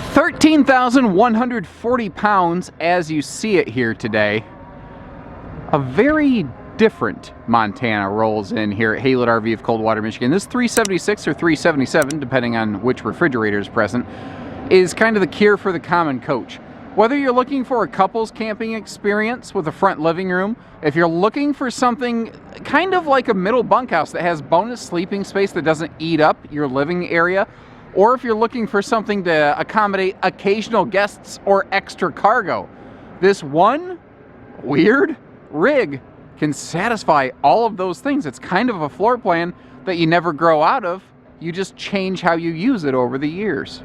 13,140 pounds as you see it here today. A very different Montana rolls in here at Haylett RV of Coldwater, Michigan. This 376 or 377, depending on which refrigerator is present, is kind of the cure for the common coach. Whether you're looking for a couples camping experience with a front living room, if you're looking for something kind of like a middle bunkhouse that has bonus sleeping space that doesn't eat up your living area, or if you're looking for something to accommodate occasional guests or extra cargo, this one weird rig can satisfy all of those things. It's kind of a floor plan that you never grow out of. You just change how you use it over the years.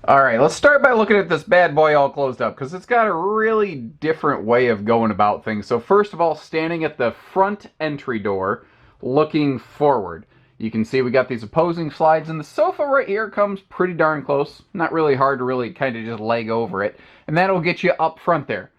All right, let's start by looking at this bad boy all closed up, because it's got a really different way of going about things. So first of all, standing at the front entry door, looking forward, you can see we got these opposing slides, and the sofa right here comes pretty darn close. Not really hard to really kind of just leg over it, and that'll get you up front there.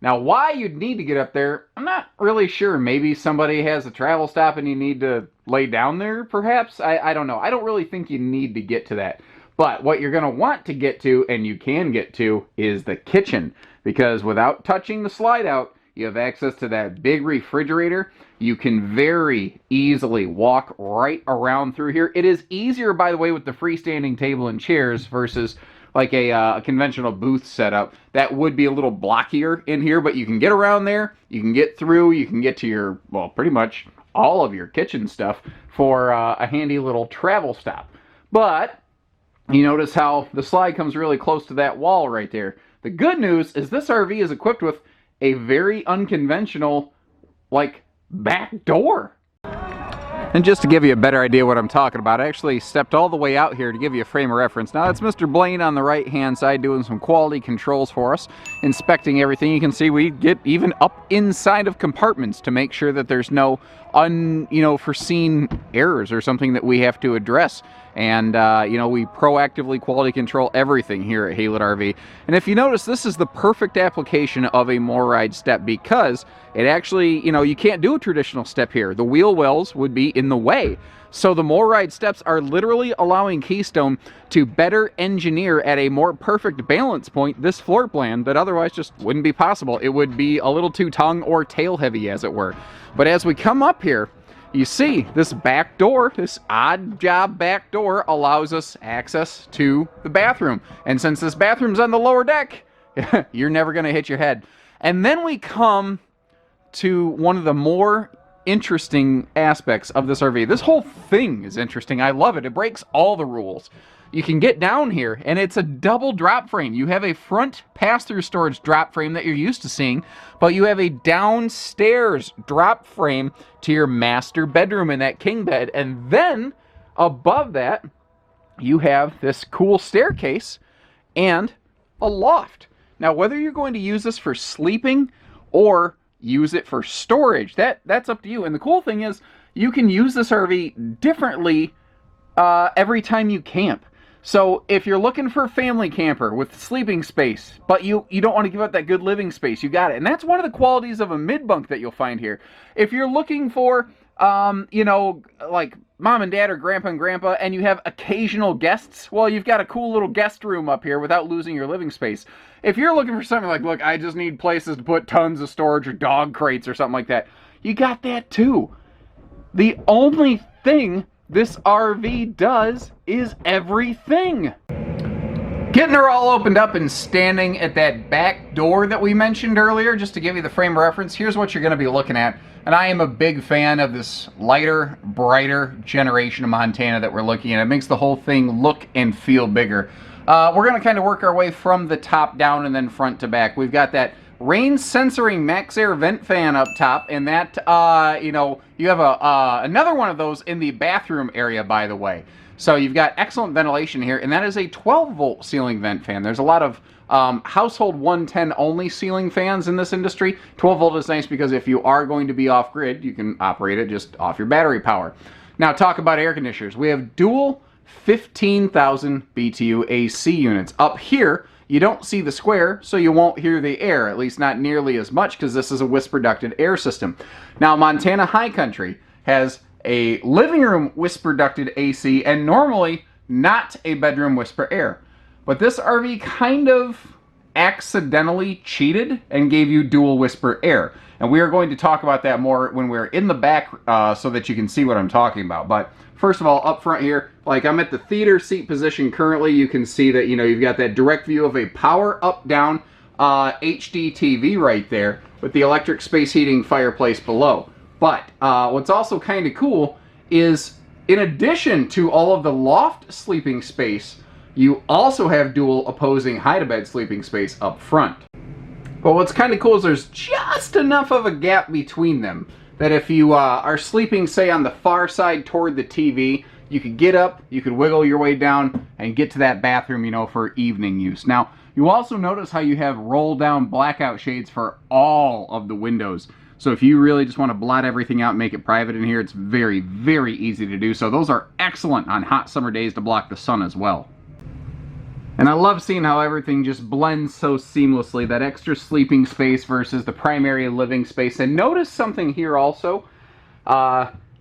Now, why you'd need to get up there, I'm not really sure. Maybe somebody has a travel stop and you need to lay down there, perhaps? I don't know. I don't really think you need to get to that. But what you're going to want to get to, and you can get to, is the kitchen. Because without touching the slide out, you have access to that big refrigerator. You can very easily walk right around through here. It is easier, by the way, with the freestanding table and chairs versus like a conventional booth setup. That would be a little blockier in here, but you can get around there, you can get through, you can get to your, well, pretty much all of your kitchen stuff for a handy little travel stop. But you notice how the slide comes really close to that wall right there. The good news is this RV is equipped with a very unconventional, like, back door. And just to give you a better idea what I'm talking about, I actually stepped all the way out here to give you a frame of reference. Now, that's Mr. Blaine on the right-hand side doing some quality controls for us, inspecting everything. You can see we get even up inside of compartments to make sure that there's no foreseen errors or something that we have to address. And, we proactively quality control everything here at Haylett RV. And if you notice, this is the perfect application of a MORryde step, because it actually, you can't do a traditional step here. The wheel wells would be in the way. So the MORryde steps are literally allowing Keystone to better engineer at a more perfect balance point this floor plan that otherwise just wouldn't be possible. It would be a little too tongue or tail heavy, as it were. But as we come up here, you see this back door, this odd job back door, allows us access to the bathroom. And since this bathroom's on the lower deck, you're never going to hit your head. And then we come to one of the more interesting aspects of this RV. This whole thing is interesting. I love it. It breaks all the rules. You can get down here, and it's a double drop frame. You have a front pass-through storage drop frame that you're used to seeing, but you have a downstairs drop frame to your master bedroom in that king bed. And then, above that, you have this cool staircase and a loft. Now, whether you're going to use this for sleeping or use it for storage, that's up to you. And the cool thing is, you can use this RV differently every time you camp. So if you're looking for a family camper with sleeping space, but you don't want to give up that good living space, you got it. And that's one of the qualities of a mid-bunk that you'll find here. If you're looking for, like mom and dad or grandpa and grandpa, and you have occasional guests, well, you've got a cool little guest room up here without losing your living space. If you're looking for something like, look, I just need places to put tons of storage or dog crates or something like that, you got that too. The only thing this RV does is everything. Getting her all opened up and standing at that back door that we mentioned earlier, just to give you the frame of reference, here's what you're going to be looking at. And I am a big fan of this lighter, brighter generation of Montana that we're looking at. It makes the whole thing look and feel bigger. We're going to kind of work our way from the top down and then front to back. We've got that rain censoring max air vent fan up top, and that you have another one of those in the bathroom area, by the way. So you've got excellent ventilation here, and that is a 12-volt ceiling vent fan. There's a lot of household 110 only ceiling fans in this industry. 12 volt is nice because if you are going to be off grid, you can operate it just off your battery power. Now, talk about air conditioners. We have dual 15,000 BTU AC units. Up here, you don't see the square, so you won't hear the air, at least not nearly as much, because this is a whisper-ducted air system. Now, Montana High Country has a living room whisper-ducted AC, and normally not a bedroom whisper air. But this RV kind of accidentally cheated and gave you dual whisper air. And we are going to talk about that more when we're in the back so that you can see what I'm talking about. But first of all, up front here, like I'm at the theater seat position currently, you can see that, you know, you've got that direct view of a power up-down HD TV right there with the electric space heating fireplace below. But what's also kind of cool is, in addition to all of the loft sleeping space, you also have dual opposing hide-a-bed sleeping space up front. But what's kind of cool is there's just enough of a gap between them that if you are sleeping, say, on the far side toward the TV, you could get up, you could wiggle your way down, and get to that bathroom, you know, for evening use. Now, you also notice how you have roll-down blackout shades for all of the windows. So if you really just want to blot everything out and make it private in here, it's very, very easy to do so. Those are excellent on hot summer days to block the sun as well. And I love seeing how everything just blends so seamlessly, that extra sleeping space versus the primary living space. And notice something here also,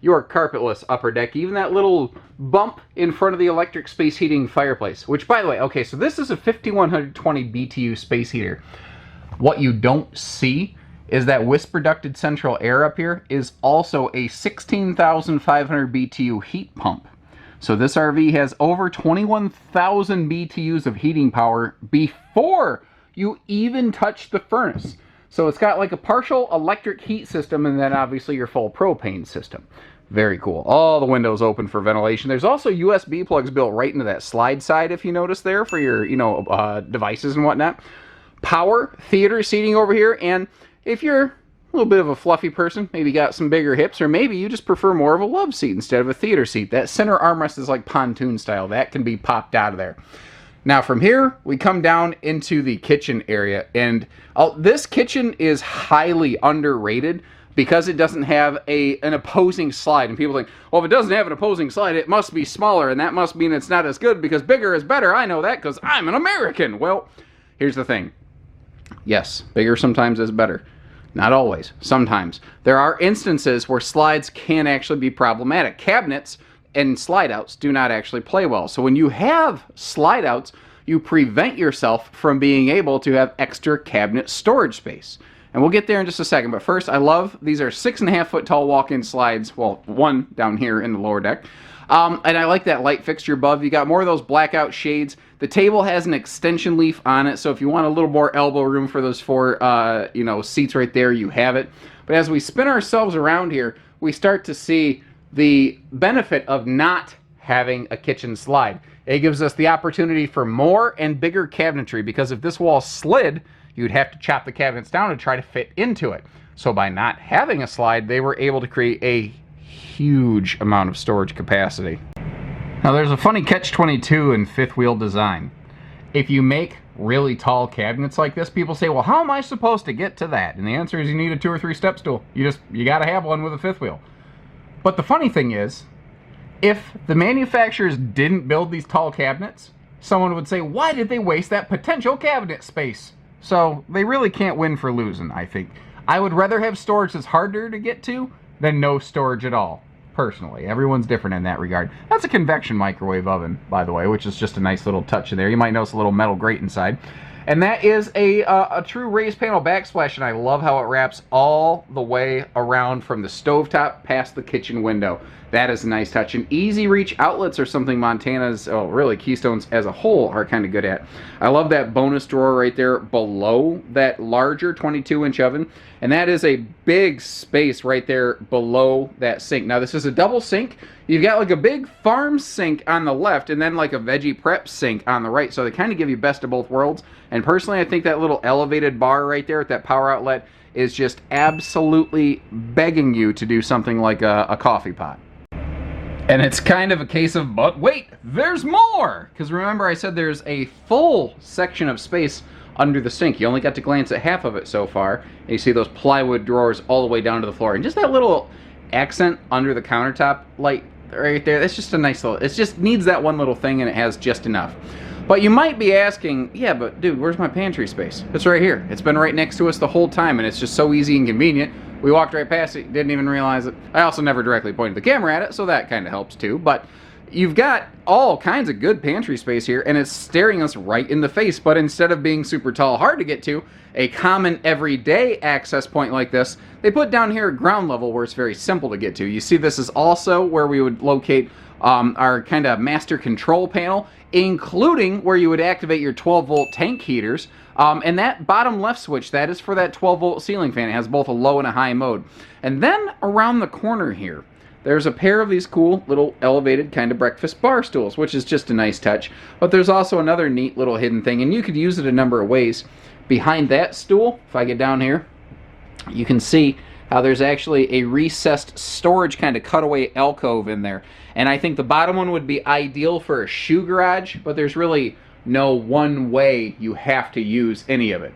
your carpetless upper deck, even that little bump in front of the electric space heating fireplace, which, by the way, okay, so this is a 5120 BTU space heater. What you don't see is that whisper ducted central air up here is also a 16,500 BTU heat pump. So this RV has over 21,000 BTUs of heating power before you even touch the furnace. So it's got like a partial electric heat system and then obviously your full propane system. Very cool. All the windows open for ventilation. There's also USB plugs built right into that slide side, if you notice there, for your, you know, devices and whatnot. Power theater seating over here, and if you're a little bit of a fluffy person, maybe got some bigger hips, or maybe you just prefer more of a love seat instead of a theater seat, that center armrest is like pontoon style. That can be popped out of there. Now from here, we come down into the kitchen area, and this kitchen is highly underrated because it doesn't have an opposing slide. And people think, well, if it doesn't have an opposing slide, it must be smaller, and that must mean it's not as good because bigger is better. I know that because I'm an American. Well, here's the thing. Yes, bigger sometimes is better. Not always. Sometimes. There are instances where slides can actually be problematic. Cabinets and slide outs do not actually play well. So when you have slide outs, you prevent yourself from being able to have extra cabinet storage space. And we'll get there in just a second. But first, I love, these are 6.5 foot tall walk-in slides. Well, one down here in the lower deck. And I like that light fixture above. You got more of those blackout shades. The table has an extension leaf on it, so if you want a little more elbow room for those four, you know, seats right there, you have it. But as we spin ourselves around here, we start to see the benefit of not having a kitchen slide. It gives us the opportunity for more and bigger cabinetry, because if this wall slid, you'd have to chop the cabinets down to try to fit into it. So by not having a slide, they were able to create a huge amount of storage capacity. Now there's a funny catch-22 in fifth wheel design. If you make really tall cabinets like this, people say, well, how am I supposed to get to that? And the answer is you need a 2 or 3 step stool. You gotta have one with a fifth wheel. But the funny thing is, if the manufacturers didn't build these tall cabinets, someone would say, why did they waste that potential cabinet space? So they really can't win for losing, I think. I would rather have storage that's harder to get to than no storage at all. Personally, everyone's different in that regard. That's a convection microwave oven, by the way, which is just a nice little touch in there. You might notice a little metal grate inside. And that is a true raised panel backsplash, and I love how it wraps all the way around from the stovetop past the kitchen window. That is a nice touch. And easy reach outlets are something Montana's, oh really, Keystone's as a whole are kind of good at. I love that bonus drawer right there below that larger 22-inch oven. And that is a big space right there below that sink. Now this is a double sink. You've got like a big farm sink on the left and then like a veggie prep sink on the right. So they kind of give you best of both worlds. And personally, I think that little elevated bar right there at that power outlet is just absolutely begging you to do something like a coffee pot. And it's kind of a case of, but wait, there's more! Because remember I said there's a full section of space under the sink. You only got to glance at half of it so far. And you see those plywood drawers all the way down to the floor. And just that little accent under the countertop light right there, that's just a nice little, it just needs that one little thing and it has just enough. But you might be asking, yeah, but dude, where's my pantry space? It's right here. It's been right next to us the whole time, and it's just so easy and convenient. We walked right past it, didn't even realize it. I also never directly pointed the camera at it, so that kind of helps too. But you've got all kinds of good pantry space here, and it's staring us right in the face. But instead of being super tall, hard to get to, a common everyday access point like this, they put down here at ground level where it's very simple to get to. You see, this is also where we would locate our kind of master control panel, including where you would activate your 12-volt tank heaters. And that bottom left switch, that is for that 12-volt ceiling fan. It has both a low and a high mode. And then around the corner here, there's a pair of these cool little elevated kind of breakfast bar stools, which is just a nice touch. But there's also another neat little hidden thing, and you could use it a number of ways. Behind that stool, if I get down here, you can see how there's actually a recessed storage kind of cutaway alcove in there. And I think the bottom one would be ideal for a shoe garage, but there's really no one way you have to use any of it.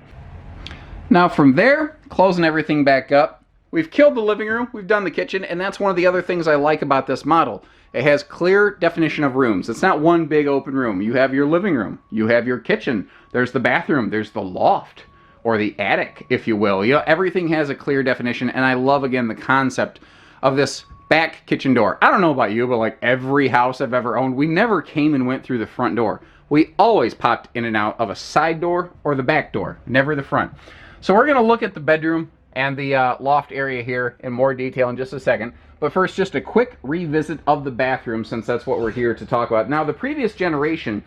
Now from there, closing everything back up, we've killed the living room, we've done the kitchen, and that's one of the other things I like about this model. It has clear definition of rooms. It's not one big open room. You have your living room, you have your kitchen, there's the bathroom, there's the loft, or the attic, if you will. You know, everything has a clear definition, and I love, again, the concept of this back kitchen door. I don't know about you, but like every house I've ever owned, we never came and went through the front door. We always popped in and out of a side door or the back door, never the front. So we're going to look at the bedroom and the loft area here in more detail in just a second. But first, just a quick revisit of the bathroom, since that's what we're here to talk about. Now, the previous generation,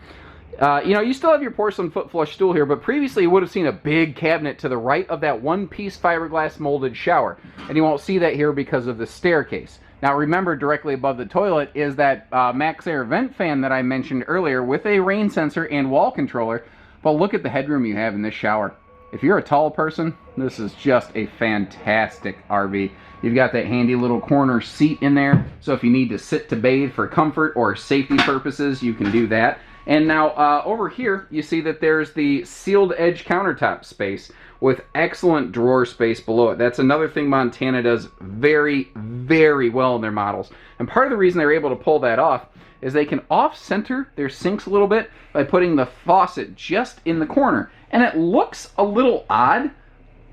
you know, you still have your porcelain foot flush stool here, but previously you would have seen a big cabinet to the right of that one-piece fiberglass molded shower. And you won't see that here because of the staircase. Now remember, directly above the toilet is that Max Air vent fan that I mentioned earlier with a rain sensor and wall controller. But look at the headroom you have in this shower. If you're a tall person, this is just a fantastic RV. You've got that handy little corner seat in there, so if you need to sit to bathe for comfort or safety purposes, you can do that. And now over here, you see that there's the sealed edge countertop space with excellent drawer space below it. That's another thing Montana does very, very well in their models. And part of the reason they're able to pull that off is they can off-center their sinks a little bit by putting the faucet just in the corner. And it looks a little odd,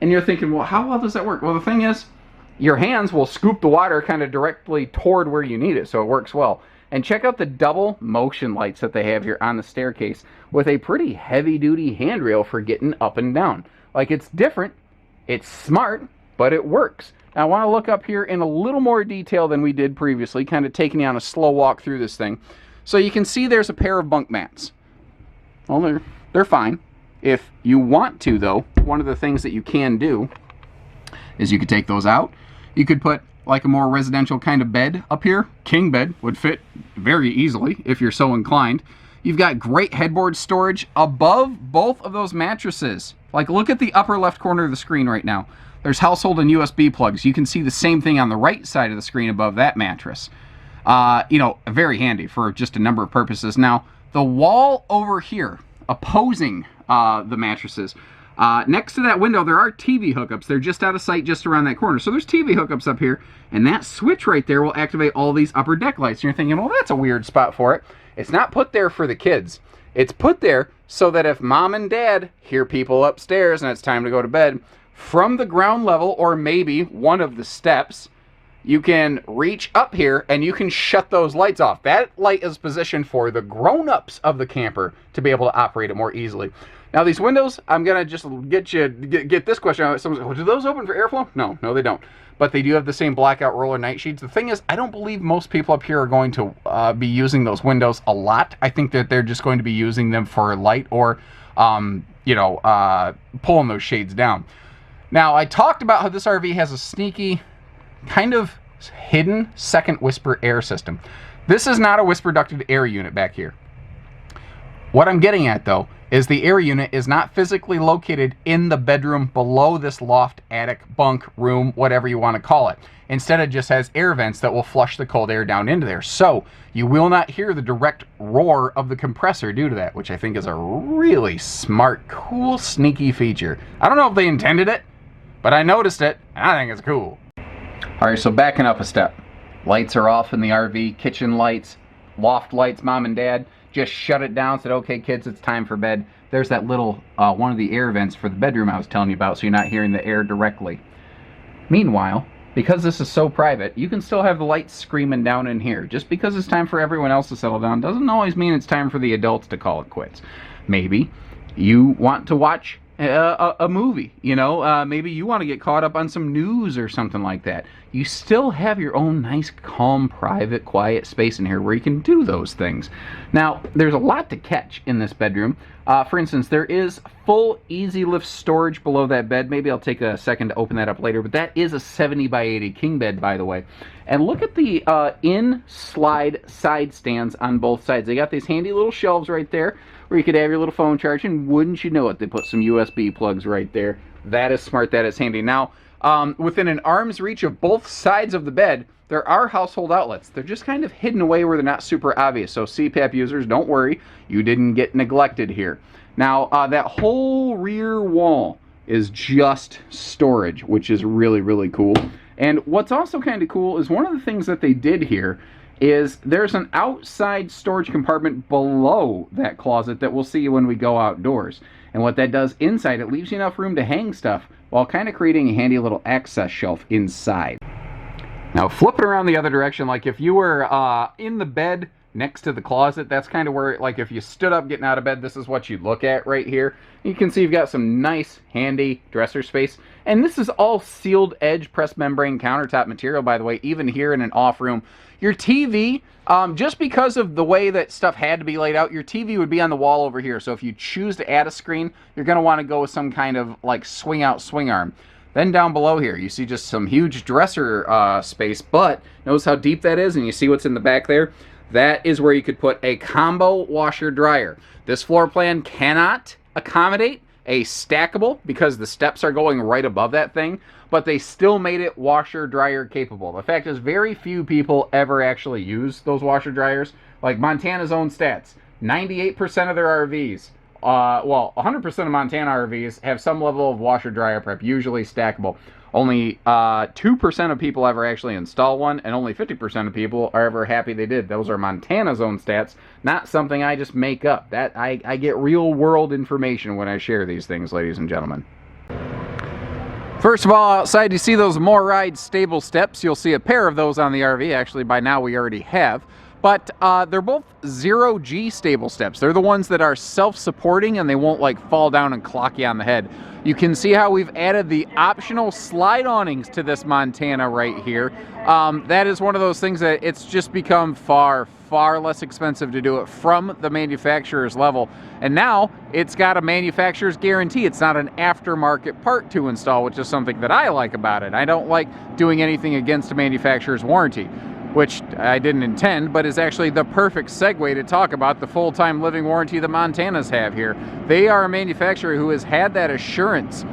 and you're thinking, well, how well does that work? Well, the thing is, your hands will scoop the water kind of directly toward where you need it, so it works well. And check out the double motion lights that they have here on the staircase with a pretty heavy-duty handrail for getting up and down. Like, it's different, it's smart, but it works. Now, I want to look up here in a little more detail than we did previously, kind of taking you on a slow walk through this thing. So you can see there's a pair of bunk mats. Well, they're fine. If you want to, though, one of the things that you can do is you could take those out. You could put like a more residential kind of bed up here. King bed would fit very easily if you're so inclined. You've got great headboard storage above both of those mattresses. Like, look at the upper left corner of the screen right now. There's household and USB plugs. You can see the same thing on the right side of the screen above that mattress. You know, very handy for just a number of purposes. Now, the wall over here opposing the mattresses, next to that window, there are TV hookups. They're just out of sight just around that corner. So there's TV hookups up here, and that switch right there will activate all these upper deck lights. And you're thinking, well, that's a weird spot for it. It's not put there for the kids. It's put there so that if mom and dad hear people upstairs and it's time to go to bed, from the ground level or maybe one of the steps, you can reach up here and you can shut those lights off. That light is positioned for the grown-ups of the camper to be able to operate it more easily. Now these windows, I'm gonna just get this question out. Someone's like, do those open for airflow? No, they don't. But they do have the same blackout roller night sheets. The thing is, I don't believe most people up here are going to be using those windows a lot. I think that they're just going to be using them for light or, you know, pulling those shades down. Now, I talked about how this RV has a sneaky, kind of hidden second whisper air system. This is not a whisper ducted air unit back here. What I'm getting at, though, is the air unit is not physically located in the bedroom below this loft, attic, bunk, room, whatever you want to call it. Instead, it just has air vents that will flush the cold air down into there. So you will not hear the direct roar of the compressor due to that, which I think is a really smart, cool, sneaky feature. I don't know if they intended it, but I noticed it, and I think it's cool. All right, so backing up a step. Lights are off in the RV, kitchen lights, loft lights, mom and dad. Just shut it down, said, okay, kids, it's time for bed. There's that little, one of the air vents for the bedroom I was telling you about, so you're not hearing the air directly. Meanwhile, because this is so private, you can still have the lights screaming down in here. Just because it's time for everyone else to settle down doesn't always mean it's time for the adults to call it quits. Maybe you want to watch a movie, you know, maybe you want to get caught up on some news or something like that. You still have your own nice, calm, private, quiet space in here where you can do those things. Now, there's a lot to catch in this bedroom. For instance, there is full easy lift storage below that bed. Maybe I'll take a second to open that up later, but that is a 70 by 80 king bed, by the way. And look at the in-slide side stands on both sides. They got these handy little shelves right there where you could have your little phone charge, and wouldn't you know it, they put some USB plugs right there. That is smart, that is handy. Now, within an arm's reach of both sides of the bed, there are household outlets. They're just kind of hidden away where they're not super obvious. So CPAP users, don't worry, you didn't get neglected here. Now, that whole rear wall is just storage, which is really, really cool. And what's also kind of cool is one of the things that they did here is there's an outside storage compartment below that closet that we'll see when we go outdoors. And what that does inside, it leaves you enough room to hang stuff while kind of creating a handy little access shelf inside. Now flip it around the other direction, like if you were in the bed next to the closet, that's kind of where, like if you stood up getting out of bed, this is what you'd look at right here. You can see you've got some nice, handy dresser space. And this is all sealed edge pressed membrane countertop material, by the way, even here in an off room. Your TV, just because of the way that stuff had to be laid out, your TV would be on the wall over here. So if you choose to add a screen, you're going to want to go with some kind of like swing out swing arm. Then down below here, you see just some huge dresser space, but notice how deep that is, and you see what's in the back there? That is where you could put a combo washer dryer. This floor plan cannot accommodate a stackable because the steps are going right above that thing, but they still made it washer dryer capable. The fact is, very few people ever actually use those washer dryers. Like Montana's own stats, 98% of their RVs, well, 100% of Montana RVs have some level of washer dryer prep, usually stackable. Only 2% of people ever actually install one, and only 50% of people are ever happy they did. Those are Montana's own stats, not something I just make up. That I get real world information when I share these things, ladies and gentlemen. First of all, outside you see those MORryde stable steps. You'll see a pair of those on the RV. Actually, by now we already have. But they're both 0G stable steps. They're the ones that are self-supporting and they won't like fall down and clock you on the head. You can see how we've added the optional slide awnings to this Montana right here. That is one of those things that it's just become far less expensive to do it from the manufacturer's level. And now it's got a manufacturer's guarantee. It's not an aftermarket part to install, which is something that I like about it. I don't like doing anything against a manufacturer's warranty, which I didn't intend, but is actually the perfect segue to talk about the full-time living warranty that Montanas have here. They are a manufacturer who has had that assurance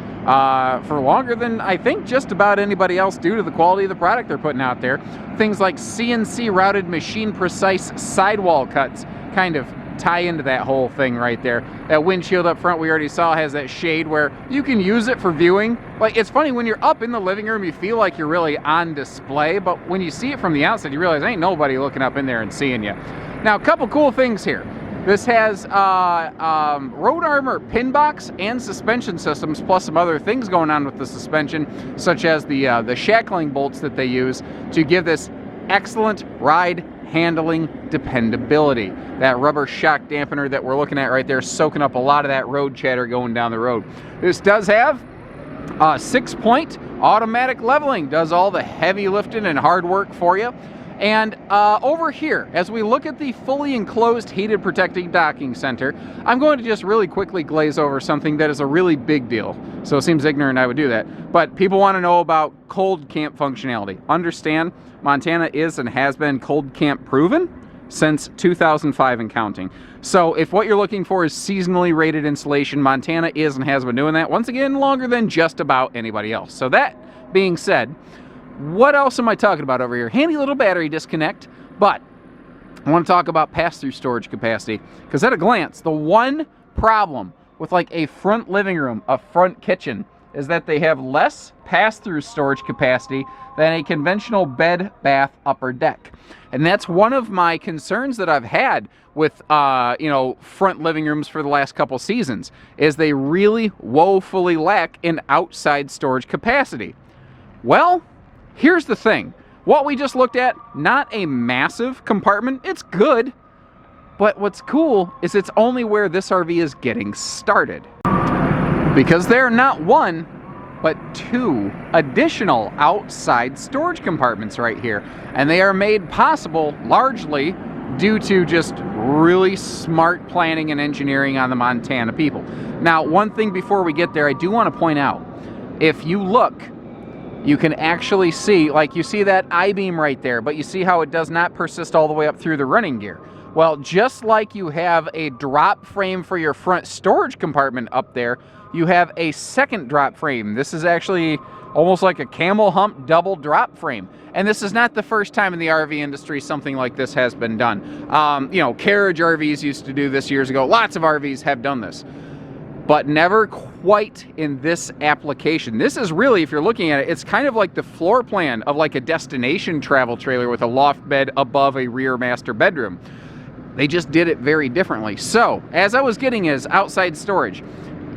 for longer than I think just about anybody else due to the quality of the product they're putting out there. Things like CNC routed machine precise sidewall cuts kind of tie into that whole thing right there. That windshield up front we already saw has that shade where you can use it for viewing. Like, it's funny, when you're up in the living room you feel like you're really on display, but when you see it from the outside you realize ain't nobody looking up in there and seeing you. Now, a couple cool things here. This has road armor pin box and suspension systems, plus some other things going on with the suspension, such as the shackling bolts that they use to give this excellent ride handling dependability. That rubber shock dampener that we're looking at right there, soaking up a lot of that road chatter going down the road. This does have 6-point automatic leveling, does all the heavy lifting and hard work for you. And over here, as we look at the fully enclosed heated protecting docking center, I'm going to just really quickly glaze over something that is a really big deal. So it seems ignorant I would do that. But people want to know about cold camp functionality. Understand, Montana is and has been cold camp proven since 2005 and counting. So if what you're looking for is seasonally rated insulation, Montana is and has been doing that, once again, longer than just about anybody else. So that being said, what else am I talking about over here? Handy little battery disconnect, but I want to talk about pass-through storage capacity, because at a glance, the one problem with like a front living room, a front kitchen, is that they have less pass-through storage capacity than a conventional bed, bath, upper deck. And that's one of my concerns that I've had with, front living rooms for the last couple seasons, is they really woefully lack in outside storage capacity. Well, here's the thing. What we just looked at, not a massive compartment. It's good. But what's cool is it's only where this RV is getting started. Because there are not one, but two additional outside storage compartments right here. And they are made possible largely due to just really smart planning and engineering on the Montana people. Now, one thing before we get there, I do want to point out, if you look, you can actually see, like you see that I-beam right there, but you see how it does not persist all the way up through the running gear. Well, just like you have a drop frame for your front storage compartment up there, you have a second drop frame. This is actually almost like a camel hump double drop frame. And this is not the first time in the RV industry something like this has been done. You know, carriage RVs used to do this years ago. Lots of RVs have done this, but never quite in this application. This is really, if you're looking at it, it's kind of like the floor plan of like a destination travel trailer with a loft bed above a rear master bedroom. They just did it very differently. So, as I was getting is outside storage.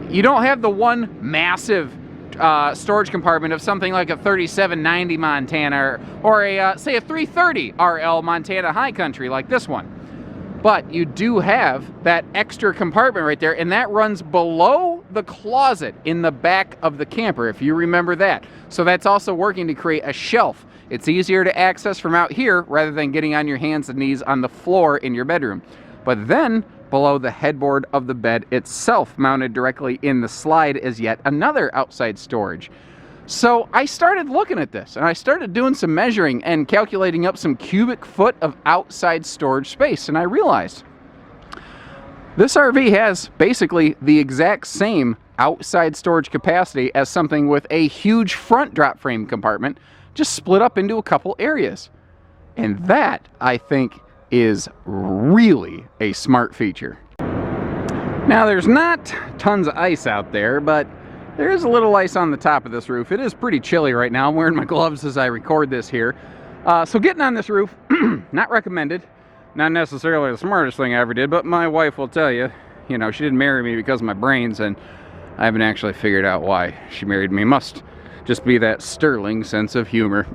You don't have the one massive storage compartment of something like a 3790 Montana or a, say, a 330 RL Montana High Country like this one. But you do have that extra compartment right there, and that runs below the closet in the back of the camper, if you remember that. So that's also working to create a shelf. It's easier to access from out here rather than getting on your hands and knees on the floor in your bedroom. But then below the headboard of the bed itself, mounted directly in the slide, is yet another outside storage. So I started looking at this, and I started doing some measuring and calculating up some cubic foot of outside storage space, and I realized this RV has basically the exact same outside storage capacity as something with a huge front drop frame compartment, just split up into a couple areas. And that, I think, is really a smart feature. Now, there's not tons of ice out there, but there is a little ice on the top of this roof. It is pretty chilly right now. I'm wearing my gloves as I record this here. So getting on this roof, not recommended. Not necessarily the smartest thing I ever did, but my wife will tell you, you know, she didn't marry me because of my brains, and I haven't actually figured out why she married me. Must just be that sterling sense of humor.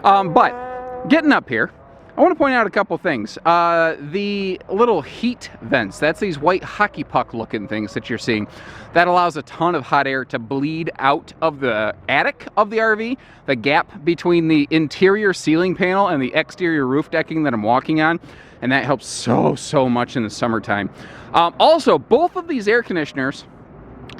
But getting up here, I want to point out a couple things. The little heat vents, that's these white hockey puck looking things that you're seeing. That allows a ton of hot air to bleed out of the attic of the RV, the gap between the interior ceiling panel and the exterior roof decking that I'm walking on. And that helps so much in the summertime. Also, both of these air conditioners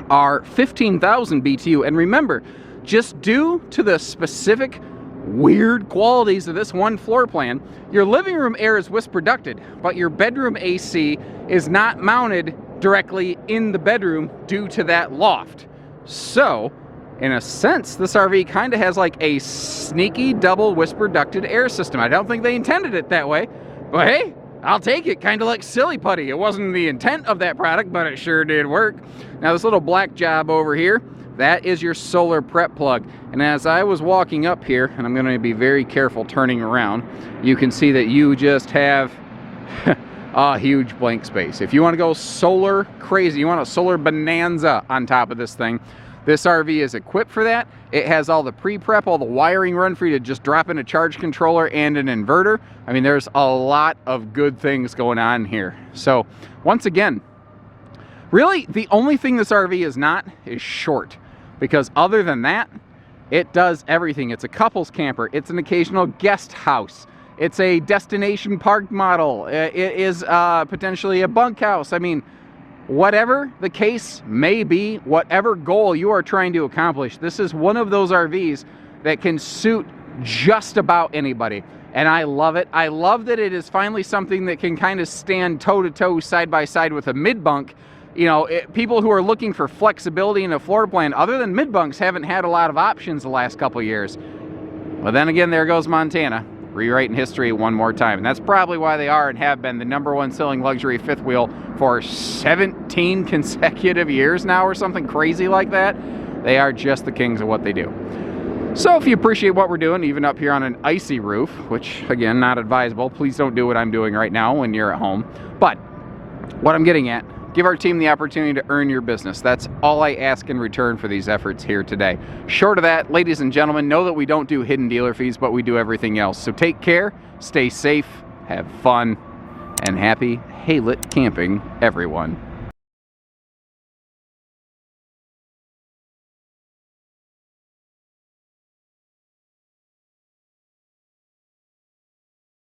are 15,000 BTU. And remember, just due to the specific weird qualities of this one floor plan, your living room air is whisper ducted, but your bedroom AC is not mounted directly in the bedroom due to that loft. So, in a sense, this RV kind of has like a sneaky double whisper ducted air system. I don't think they intended it that way, but hey, I'll take it, kind of like silly putty. It wasn't the intent of that product, but it sure did work. Now this little black job over here, that is your solar prep plug. And as I was walking up here, and I'm going to be very careful turning around, you can see that you just have a huge blank space. If you want to go solar crazy, you want a solar bonanza on top of this thing, this RV is equipped for that. It has all the pre-prep, all the wiring run for you to just drop in a charge controller and an inverter. I mean, there's a lot of good things going on here. So once again, really the only thing this RV is not is short. Because other than that, it does everything. It's a couples camper. It's an occasional guest house. It's a destination park model. It is potentially a bunkhouse. I mean, whatever the case may be, whatever goal you are trying to accomplish, this is one of those RVs that can suit just about anybody. And I love it. I love that it is finally something that can kind of stand toe-to-toe, side-by-side with a mid-bunk. You know, people who are looking for flexibility in a floor plan, other than mid-bunks, haven't had a lot of options the last couple years. But then again, there goes Montana, rewriting history one more time. And that's probably why they are and have been the #1 selling luxury fifth wheel for 17 consecutive years now, or something crazy like that. They are just the kings of what they do. So if you appreciate what we're doing, even up here on an icy roof, which again, not advisable, please don't do what I'm doing right now when you're at home. But what I'm getting at, Give our team the opportunity to earn your business. That's all I ask in return for these efforts here today. Short of that, ladies and gentlemen, know that we don't do hidden dealer fees, but we do everything else. So take care, stay safe, have fun, and happy Haylet camping, everyone.